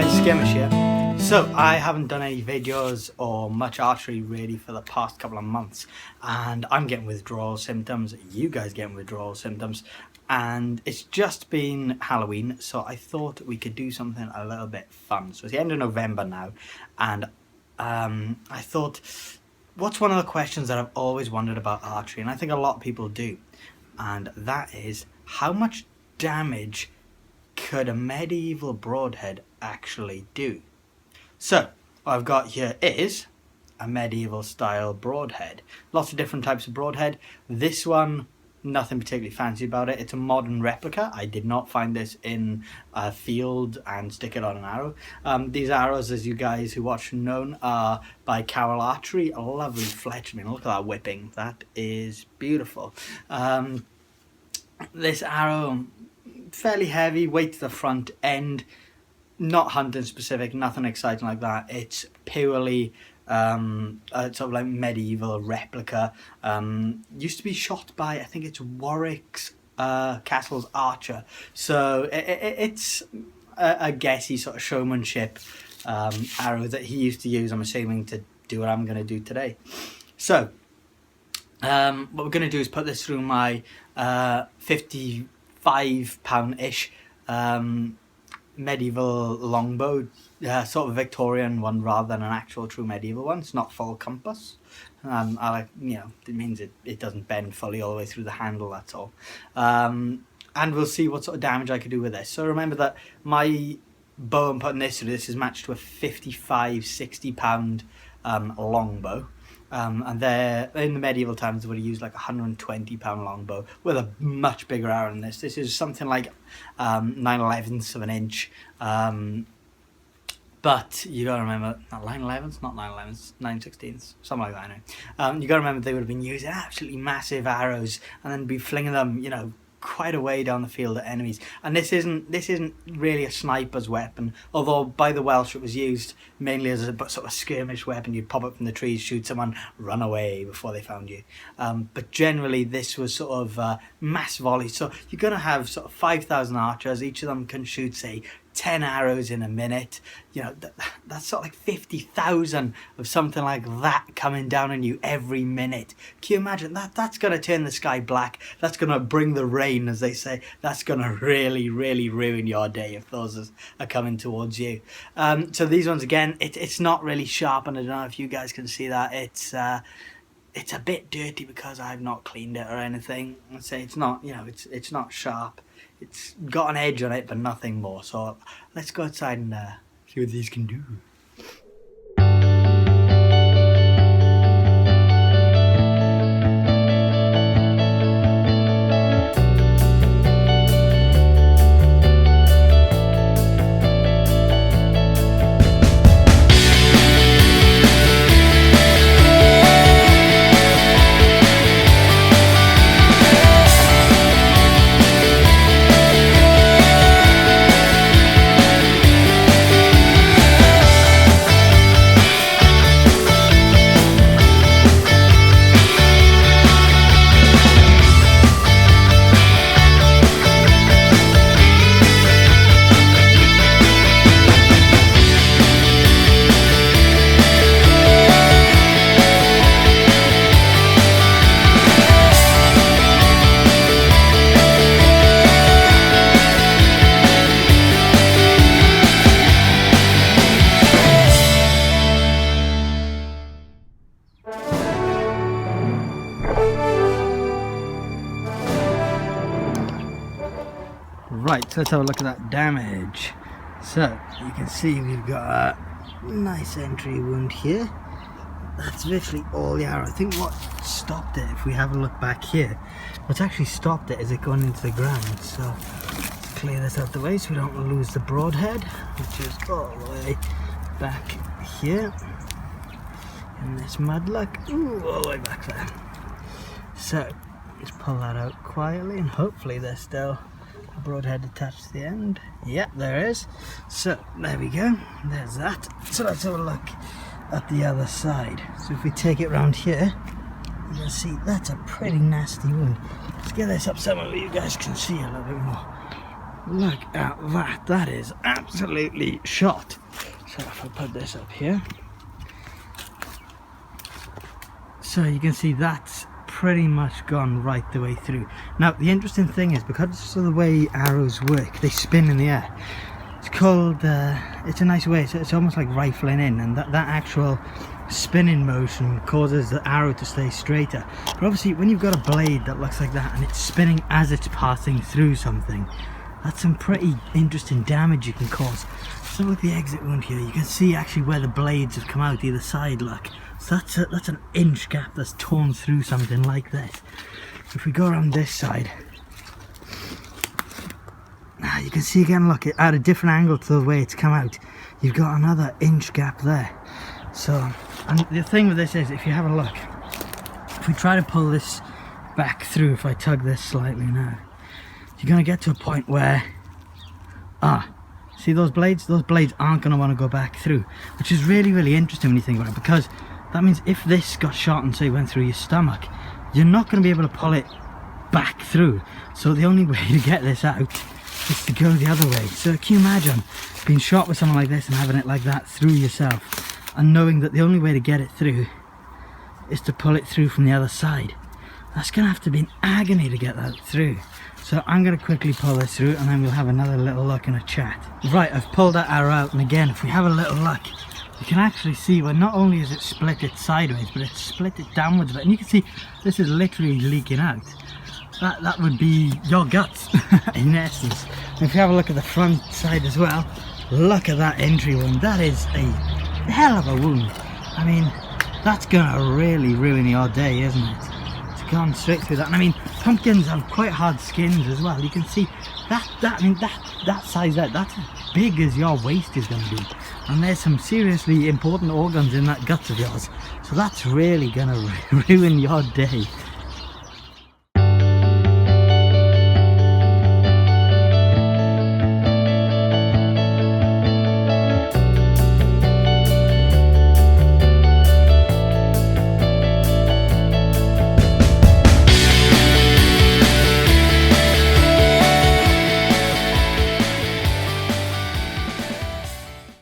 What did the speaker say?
guys, Skirmish here. So I haven't done any videos or much archery really for the past couple of months, and I'm getting withdrawal symptoms, you guys getting withdrawal symptoms, and it's just been Halloween, so I thought we could do something a little bit fun. So it's the end of November now, and I thought, what's one of the questions that I've always wondered about archery, and I think a lot of people do, and that is, how much damage could a medieval broadhead actually do? So what I've got here is a medieval style broadhead. Lots of different types of broadhead. This one, nothing particularly fancy about it. It's a modern replica. I did not find this in a field and stick it on an arrow. These arrows, as you guys who watch know, are by Carroll Archery. A lovely fletch. I mean, look at that whipping. That is beautiful. This arrow, fairly heavy, weight to the front end, not hunting specific, nothing exciting like that. It's purely sort of like medieval replica. Used to be shot by, I think it's Warwick's Castle's archer, so it's a guessy sort of showmanship arrow that he used to use, I'm assuming, to do what I'm going to do today. So what we're going to do is put this through my 55-pound-ish medieval longbow, sort of Victorian one rather than an actual true medieval one. It's not full compass. I like, it means it doesn't bend fully all the way through the handle, that's all. And we'll see what sort of damage I could do with this. So remember that my bow I'm putting this through, this is matched to a 55-60-pound longbow. And they're, in the medieval times, they would have used like a 120-pound longbow with a much bigger arrow than this. This is something like 9/11ths of an inch. But you gotta remember, not 9/11ths, not 9/11ths, 9/16ths, something like that, I know. You gotta remember they would have been using absolutely massive arrows and then be flinging them, quite a way down the field at enemies. And this isn't really a sniper's weapon, although by the Welsh it was used mainly as a sort of skirmish weapon. You'd pop up from the trees, shoot someone, run away before they found you. But generally this was sort of mass volley. So you're going to have sort of 5,000 archers. Each of them can shoot, say, 10 arrows in a minute. That's sort of like 50,000 of something like that coming down on you every minute. Can you imagine that? That's going to turn the sky black. That's going to bring the rain, as they say. That's going to really, really ruin your day if those are coming towards you. So these ones, again, it's not really sharp, and I don't know if you guys can see that. It's a bit dirty because I've not cleaned it or anything. I'd say it's not, it's not sharp. It's got an edge on it, but nothing more. So let's go outside and see what these can do. Right, so let's have a look at that damage. So you can see we've got a nice entry wound here. That's literally all the arrow. I think what stopped it, if we have a look back here, what's actually stopped it is it going into the ground. So let's clear this out the way so we don't lose the broadhead, which is all the way back here in this mudluck. Ooh, all the way back there. So let's pull that out quietly, and hopefully there's still a broadhead attached to the end. Yep, there is. So there we go, there's that. So let's have a look at the other side. So if we take it round here, you can see that's a pretty nasty wound. Let's get this up somewhere where you guys can see a little bit more. Look at that, that is absolutely shot. So if I put this up here, so you can see that's pretty much gone right the way through. Now the interesting thing is, because of the way arrows work, they spin in the air. It's called, it's a nice way, it's almost like rifling in, and that actual spinning motion causes the arrow to stay straighter. But obviously when you've got a blade that looks like that and it's spinning as it's passing through something, that's some pretty interesting damage you can cause. So look at the exit wound here, you can see actually where the blades have come out either side, look. So that's an inch gap that's torn through something like this. If we go around this side, you can see again, look, at a different angle to the way it's come out, you've got another inch gap there. So, and the thing with this is, if you have a look, if we try to pull this back through, if I tug this slightly now, you're going to get to a point where, see those blades? Those blades aren't going to want to go back through, which is really, really interesting when you think about it, because that means if this got shot and say went through your stomach, you're not going to be able to pull it back through. So the only way to get this out is to go the other way. So can you imagine being shot with something like this and having it like that through yourself, and knowing that the only way to get it through is to pull it through from the other side? That's going to have to be an agony to get that through. So I'm going to quickly pull this through and then we'll have another little look and a chat. Right, I've pulled that arrow out, and again, if we have a little look, you can actually see, well, not only is it split it sideways, but it's split it downwards a bit, and you can see this is literally leaking out. That would be your guts in essence. And if you have a look at the front side as well, look at that entry wound. That is a hell of a wound. I mean, that's gonna really ruin your day, isn't it? It's gone straight through that. And I mean, pumpkins have quite hard skins as well. You can see that size there, that's as big as your waist is going to be, and there's some seriously important organs in that guts of yours, so that's really going to ruin your day.